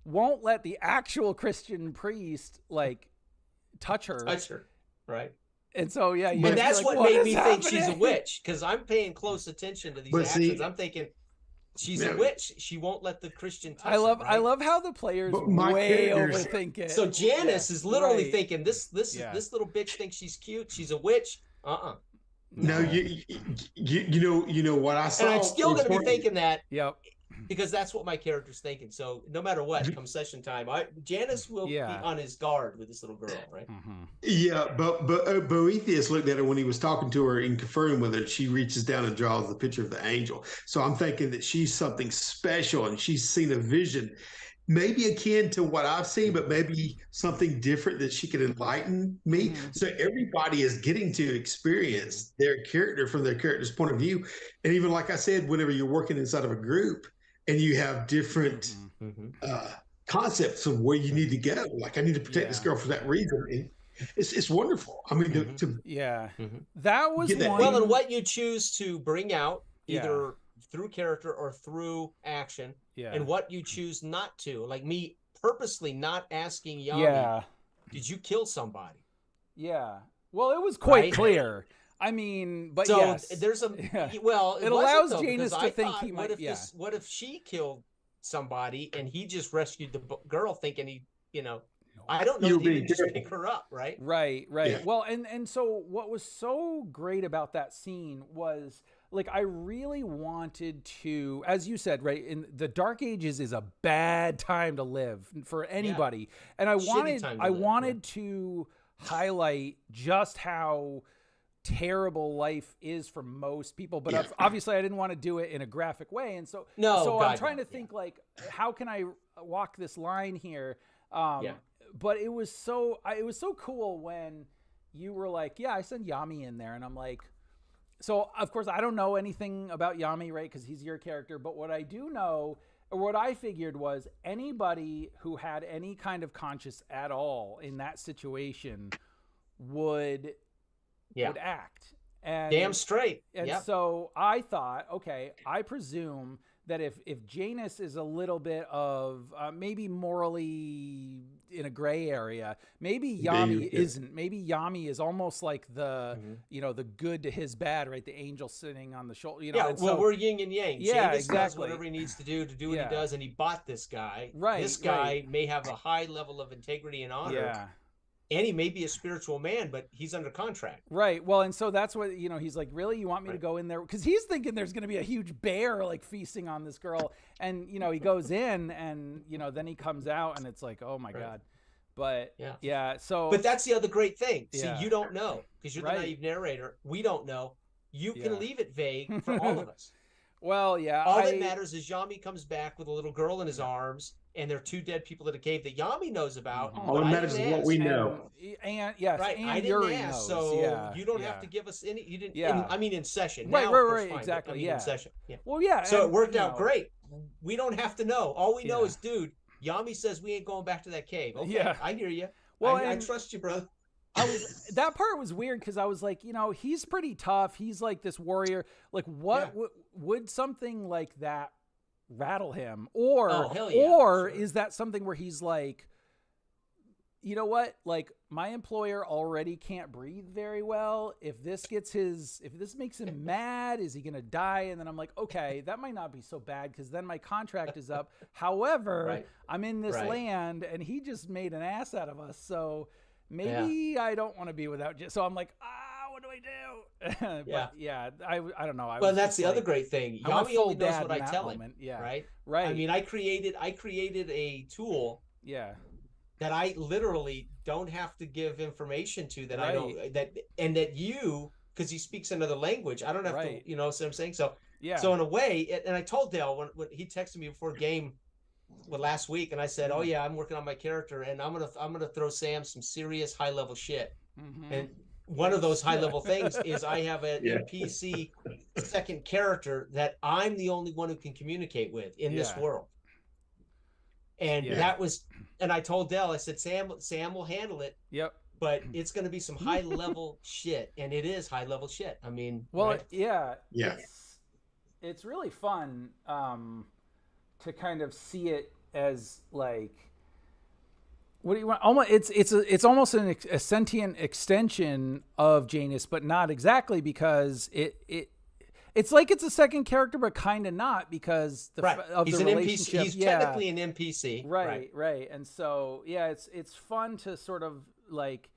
won't let the actual Christian priest touch her, right? And so but that's what made me think she's a witch, because I'm paying close attention to these actions. I'm thinking she's a witch. She won't let the Christian touch her, right? I love how the players way overthink it. So Janice is literally thinking this little bitch thinks she's cute. She's a witch. No, you know what I saw. And I'm still going to be thinking that. Yep. Because that's what my character's thinking. So no matter what, come session time, Janice will be on his guard with this little girl, right? Mm-hmm. Yeah, but Boethius looked at her when he was talking to her and conferring with her. She reaches down and draws the picture of the angel. So I'm thinking that she's something special, and she's seen a vision, maybe akin to what I've seen, but maybe something different that she could enlighten me. Mm-hmm. So everybody is getting to experience their character from their character's point of view. And even like I said, whenever you're working inside of a group, and you have different concepts of where you need to go. Like, I need to protect this girl for that reason. And it's wonderful. I mean, that was one. Well, and what you choose to bring out, either through character or through action, and what you choose not to. Like me purposely not asking Yami, did you kill somebody? Yeah. Well, it was quite clear. I mean, but there's it allows Janus to think he might. What if she killed somebody and he just rescued the girl, thinking I don't know. He didn't just pick her up, right? Right. Yeah. Well, and so what was so great about that scene was like I really wanted to, as you said, right, in the Dark Ages is a bad time to live for anybody. And I wanted to highlight just how terrible life is for most people, but obviously I didn't want to do it in a graphic way. And so I'm trying to think like, how can I walk this line here? But it was so cool when you were like, yeah, I sent Yami in there. And I'm like, so of course I don't know anything about Yami, right? Because he's your character. But what I do know, or what I figured was anybody who had any kind of conscience at all in that situation would act. And damn straight. And so I thought, okay, I presume that if Janus is a little bit of maybe morally in a gray area, maybe Yami isn't. Maybe Yami is almost like the the good to his bad, right? The angel sitting on the shoulder. We're yin and yang. Yeah, Janus exactly. does whatever he needs to do what he does, and he bought this guy. Right. This guy may have a high level of integrity and honor. Yeah. And he may be a spiritual man, but he's under contract. Right. Well, and so that's what, he's like, really? You want me to go in there? Because he's thinking there's going to be a huge bear like feasting on this girl. And, he goes in and, then he comes out and it's like, oh my God. But so. But that's the other great thing. See, you don't know because you're the naive narrator. We don't know. You can leave it vague for all of us. Well, yeah. All that matters is Yami comes back with a little girl in his arms. And there are 2 dead people in a cave that Yami knows about. All that matters is what we know. And yes, right. And I didn't Yuri ask, knows. So you don't have to give us any. You didn't. I mean, in session. Right, now, right, fine, exactly. I mean, in session. Yeah. Well, yeah. So it worked out great. We don't have to know. All we know is, dude, Yami says we ain't going back to that cave. Okay, I hear you. Well, I trust you, brother. That part was weird because I was like, he's pretty tough. He's like this warrior. Like, what would something like that rattle him? Or is that something where he's like, you know what? Like, my employer already can't breathe very well. If this makes him mad, is he going to die? And then I'm like, okay, that might not be so bad because then my contract is up. However, I'm in this land and he just made an ass out of us. So maybe I don't want to be without you. So I'm like, what do I do? But I don't know. Well, that's the other great thing. Yami only knows what I tell him. Yeah. Right. Right. I mean, I created a tool. Yeah. That I literally don't have to give information to I don't that you, because he speaks another language, I don't have to, see what I'm saying? So so in a way, and I told Dale when he texted me before game last week, and I said, oh yeah, I'm working on my character and I'm gonna throw Sam some serious high level shit. And one of those high level things is I have an NPC second character that I'm the only one who can communicate with in this world. And that was, and I told Dell, I said, Sam will handle it. Yep. But it's going to be some high level shit, and it is high level shit. I mean, it's really fun to kind of see it as like, what do you want? Almost, it's almost a sentient extension of Janus, but not exactly because it's like it's a second character, but kind of not because of he's the an relationship. NPC. He's technically an NPC. Right. And so, it's fun to sort of like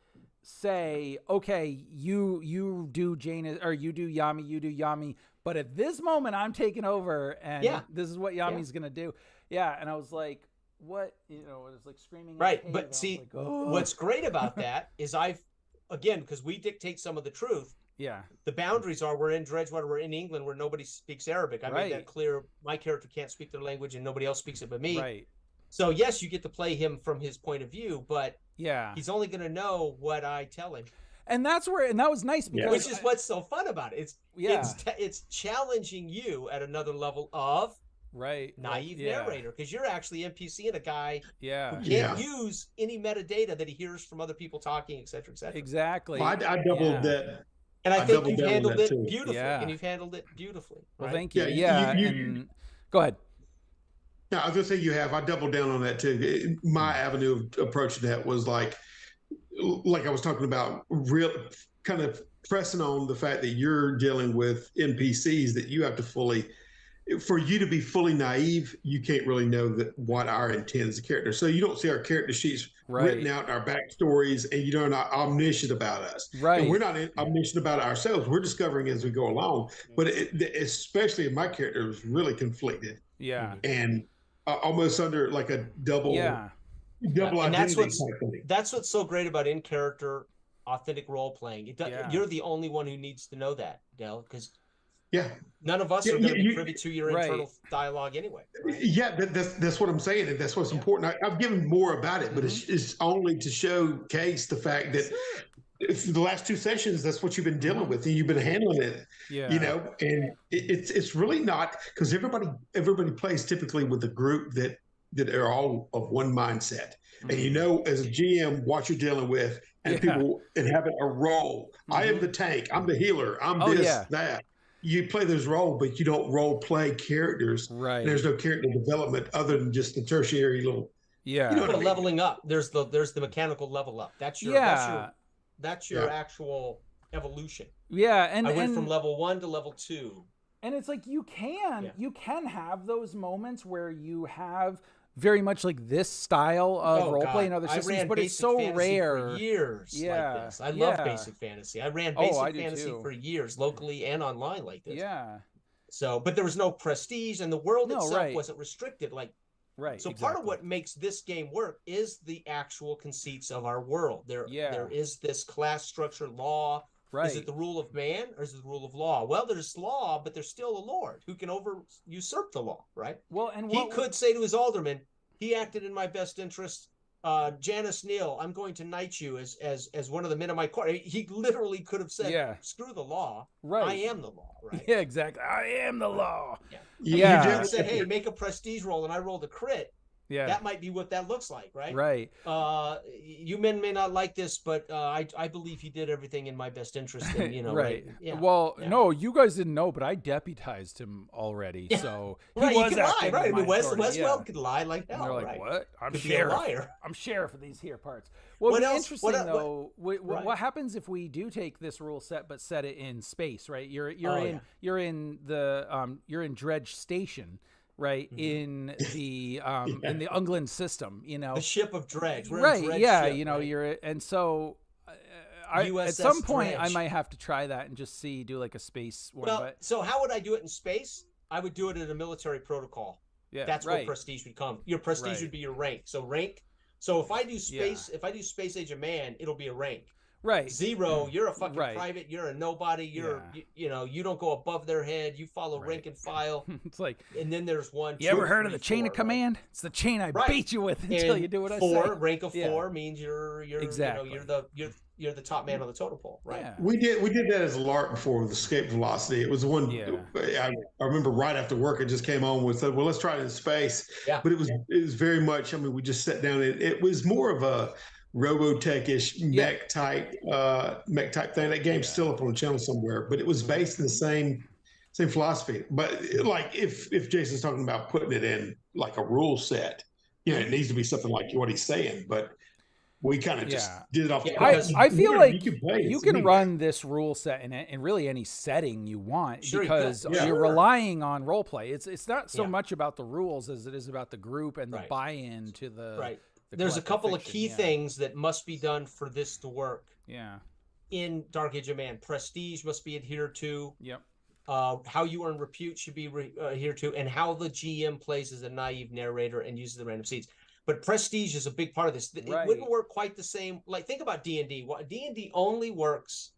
say, okay, you do Janus, or you do Yami, but at this moment I'm taking over, and this is what Yami's gonna do. Yeah, and I was like, what? It was like screaming. Right, but see, what's great about that is because we dictate some of the truth. Yeah. The boundaries are we're in Dredgewater, we're in England where nobody speaks Arabic. I made that clear. My character can't speak their language and nobody else speaks it but me. Right. So yes, you get to play him from his point of view, but he's only going to know what I tell him. And that was nice because which is what's so fun about it. It's challenging you at another level of naive narrator, because you're actually NPCing a guy who can't use any metadata that he hears from other people talking, et cetera, et cetera. Exactly. Well, I doubled that. And I think you've handled it beautifully. And you've handled it beautifully. Well, thank you. Go ahead. No, I was going to say you have. I doubled down on that too. My avenue of approaching that was like I was talking about, real kind of pressing on the fact that you're dealing with NPCs that you have to fully for you to be fully naive, you can't really know what our intent as a character. So you don't see our character sheets written out, our backstories, and you're not omniscient about us. Right. And we're not omniscient about ourselves. We're discovering as we go along. But especially my character was really conflicted. Yeah. And almost under like a double identity. That's what's so great about in-character authentic role playing. You're the only one who needs to know that, Del, because none of us are going to be privy to your internal dialogue anyway. Right? Yeah, that's what I'm saying, and that's what's important. I've given more about it, but it's only to showcase the fact that for the last 2 sessions, that's what you've been dealing with, and you've been handling it. Yeah. You know, and it's really not, because everybody plays typically with a group that are all of one mindset, and you know, as a GM, what you're dealing with, and people and having a role. I am the tank. I'm the healer. I'm that. You play this role, but you don't role play characters. Right. There's no character development other than just the tertiary little. Yeah. You know what I mean? Leveling up. There's the mechanical level up. That's your actual evolution. Yeah, and I went from level 1 to level 2. And it's like you can have those moments where you have very much like this style of roleplay in other systems, but it's so rare. For years like this. I love basic fantasy. I ran basic fantasy for years, locally and online like this. Yeah. So, but there was no prestige, and the world itself wasn't restricted. So part of what makes this game work is the actual conceits of our world. There is this class structure, law. Right. Is it the rule of man or is it the rule of law? Well, there's law, but there's still a lord who can usurp the law, right? Well, and he could say to his alderman, he acted in my best interest. Janice Neal, I'm going to knight you as one of the men of my court. He literally could have said, screw the law. Right. I am the law, right? Yeah, exactly. I am the law. Yeah. You said, hey, make a prestige roll, and I rolled a crit. Yeah, that might be what that looks like, right? Right. You men may not like this, but I believe he did everything in my best interest. And, you know, right. Yeah. Well, no, you guys didn't know, but I deputized him already, so he was lie, right? I mean, Westworld could lie like hell. And they're like, right? What? I'm sheriff. I'm sheriff of these here parts. Well, what's interesting though, what happens if we do take this rule set but set it in space, right? You're in Dredge Station. Right, in the in the Ungland system, you know, the ship of Dredge. Right, Dredge ship, you know, you're and so at some point Dredge. I might have to try that and just do like a space one. Well, so how would I do it in space? I would do it in a military protocol. Yeah, that's where prestige would come. Your prestige would be your rank. So rank. So if I do space, if I do Space Age of Man, it'll be a rank. Right. 0, you're a fucking private, you're a nobody, you know, you don't go above their head, you follow rank and file. It's like, and then there's 1, 2, you ever heard 3, of the chain of command? It's the chain I beat you with until you do what I say. Rank of 4 means you're exactly. You know, you're the top man on the totem pole, right? Yeah. We did that as a lark before with Escape Velocity. It was one I remember right after work it just came on with said, well, let's try it in space. Yeah. But it was very much, I mean, we just sat down and it was more of a Robotech-ish mech type thing. That game's still up on the channel somewhere, but it was based in the same philosophy. But like if Jason's talking about putting it in like a rule set, you know, it needs to be something like what he's saying. But we kind of just did it off. I feel like you can run this rule set in really any setting you want because you're relying on role play. It's not so much about the rules as it is about the group and the buy-in to the. Right. There's a couple of key things that must be done for this to work. Yeah. In Dark Age of Man, prestige must be adhered to. Yep. How you earn repute should be adhered to, and how the GM plays as a naive narrator and uses the random seeds. But prestige is a big part of this. It wouldn't work quite the same. Like, think about D&D. D&D only works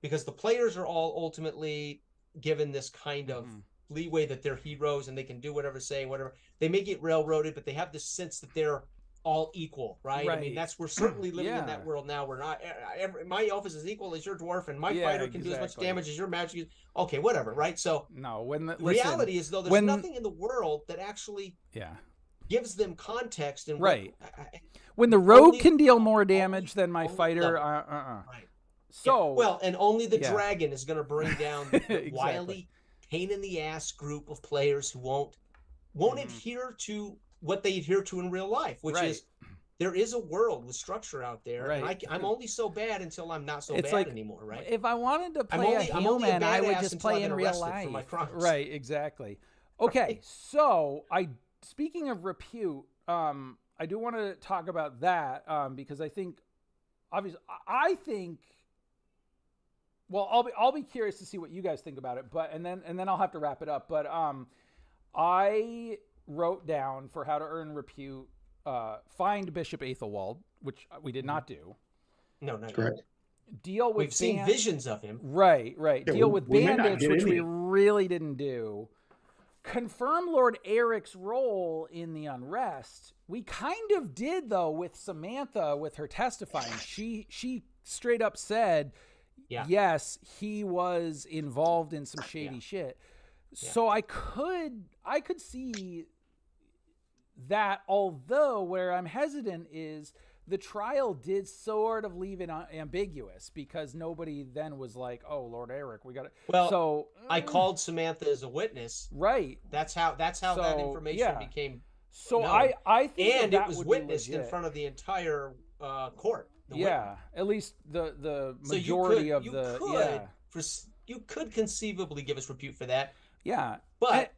because the players are all ultimately given this kind of leeway that they're heroes and they can do whatever, say whatever. They may get railroaded, but they have this sense that they're all equal, right? I mean, we're certainly living in that world now. We're not. My elf is as equal as your dwarf, and my fighter can do as much damage as your magic is. Okay, whatever, right? So no, when the reality is though, there's nothing in the world that actually gives them context and when the rogue can deal more damage than my fighter. Right. So and only the dragon is going to bring down the wily, pain in the ass group of players who won't adhere to what they adhere to in real life, which is there is a world with structure out there, and I'm only so bad until I'm not so bad anymore, right? If I wanted to play a human, I would just play in real life. Right, exactly. Okay, so speaking of repute, I do want to talk about that because I think, obviously, well, I'll be curious to see what you guys think about it, but and then I'll have to wrap it up. But I wrote down for how to earn repute, find Bishop Aethelwald, which we did not do. No, not correct. Deal with We've seen visions of him. Right. Yeah, deal with bandits, which we really didn't do. Confirm Lord Eric's role in the unrest. We kind of did, though, with Samantha, with her testifying. She straight up said, yes, he was involved in some shady shit. Yeah. So I could see that, although where I'm hesitant is the trial did sort of leave it ambiguous because nobody then was like, "Oh, Lord Eric, we got it." Well, so I called Samantha as a witness. Right. That's how that information became. So known. I think and it was witnessed in front of the entire court. At least the majority of the. You could conceivably give us repute for that. Yeah. But.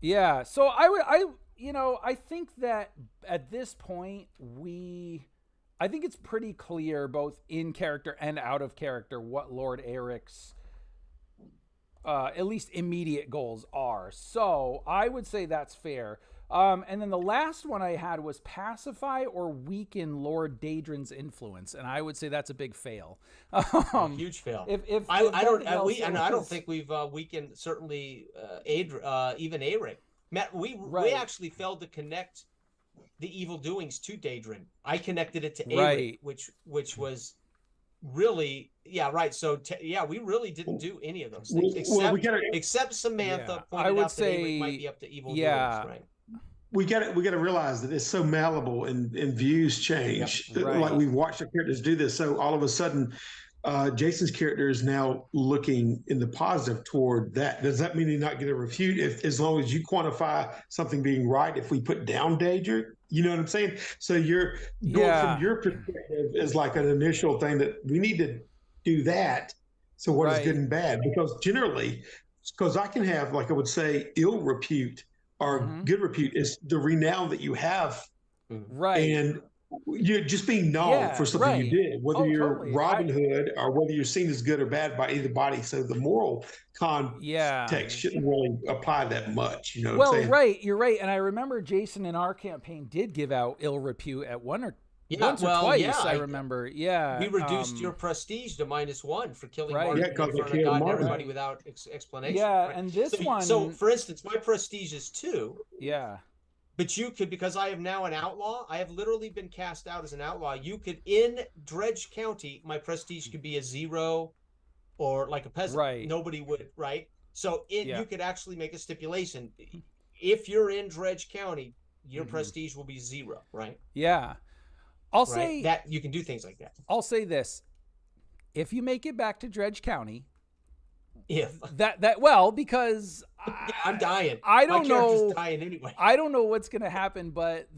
Yeah. So I think that at this point I think it's pretty clear both in character and out of character what Lord Eric's at least immediate goals are. So I would say that's fair. And then the last one I had was pacify or weaken Lord Daedrin's influence, and I would say that's a big fail. Huge fail. I don't think we've weakened certainly even Eric. Matt, we actually failed to connect the evil doings to Daedrin. I connected it to Eric, which was really So we really didn't do any of those things except Samantha pointed out that Eric might be up to evil doings, right? We got to realize that it's so malleable and views change. Yep, right. Like we've watched the characters do this, so all of a sudden, Jason's character is now looking in the positive toward that. Does that mean he's not going to refute as long as you quantify something being right? If we put down Daedrin, you know what I'm saying? So you're going from your perspective is like an initial thing that we need to do that. So what is good and bad? Because generally, because I can have, like I would say, ill repute. Or good repute is the renown that you have, and you're just being known for something you did, whether you're Robin Hood or whether you're seen as good or bad by either body. So the moral context shouldn't really apply that much. You know what I'm saying? Right, you're right. And I remember Jason in our campaign did give out ill repute at once or twice. I remember. Yeah, we reduced your prestige to -1 for killing Martin in front of God and everybody without explanation. Yeah, and this one. So, for instance, my prestige is 2. Yeah. But you could, because I am now an outlaw, I have literally been cast out as an outlaw. You could, in Dredge County, my prestige could be a 0 or like a peasant. Right. Nobody would, right? So you could actually make a stipulation. If you're in Dredge County, your prestige will be 0, right? Yeah. I'll say that you can do things like that. I'll say this. If you make it back to Dredge County, because I'm dying. I don't know. My character's dying anyway. I don't know what's going to happen, but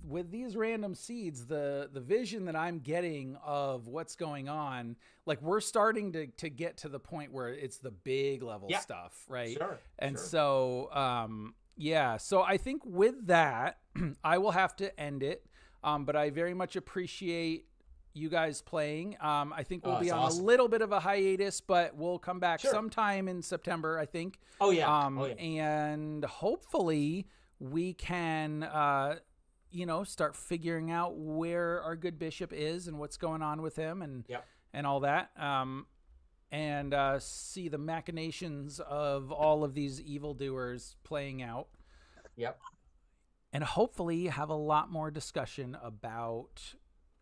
with these random seeds, the vision that I'm getting of what's going on, like we're starting to get to the point where it's the big level stuff, right? Sure. And so so I think with that, I will have to end it. But I very much appreciate you guys playing. I think we'll be on a little bit of a hiatus, but we'll come back sometime in September, I think. Oh, yeah. And hopefully we can, start figuring out where our good bishop is and what's going on with him and all that. And see the machinations of all of these evildoers playing out. Yep. And hopefully have a lot more discussion about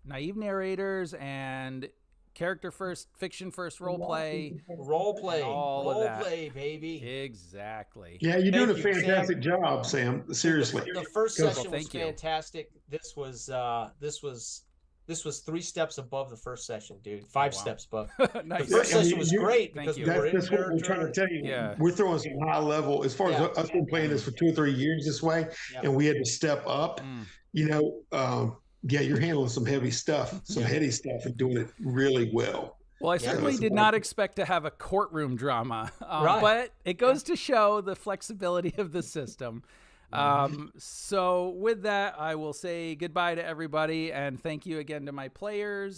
naive narrators and character first, fiction first, roleplay, baby. Exactly. Yeah, you're doing a fantastic job, Sam. Seriously. The first session was fantastic. This was 3 steps above the first session, dude. 5 steps above. Nice. The first session was great because we were in that's what we're trying to tell you. Yeah. We're throwing some high level. As far as us been playing this for 2 or 3 years this way, and we had to step up. You're handling some heavy stuff, some heady stuff, and doing it really well. Well, I certainly did not expect to have a courtroom drama, but it goes to show the flexibility of the system. So with that, I will say goodbye to everybody and thank you again to my players.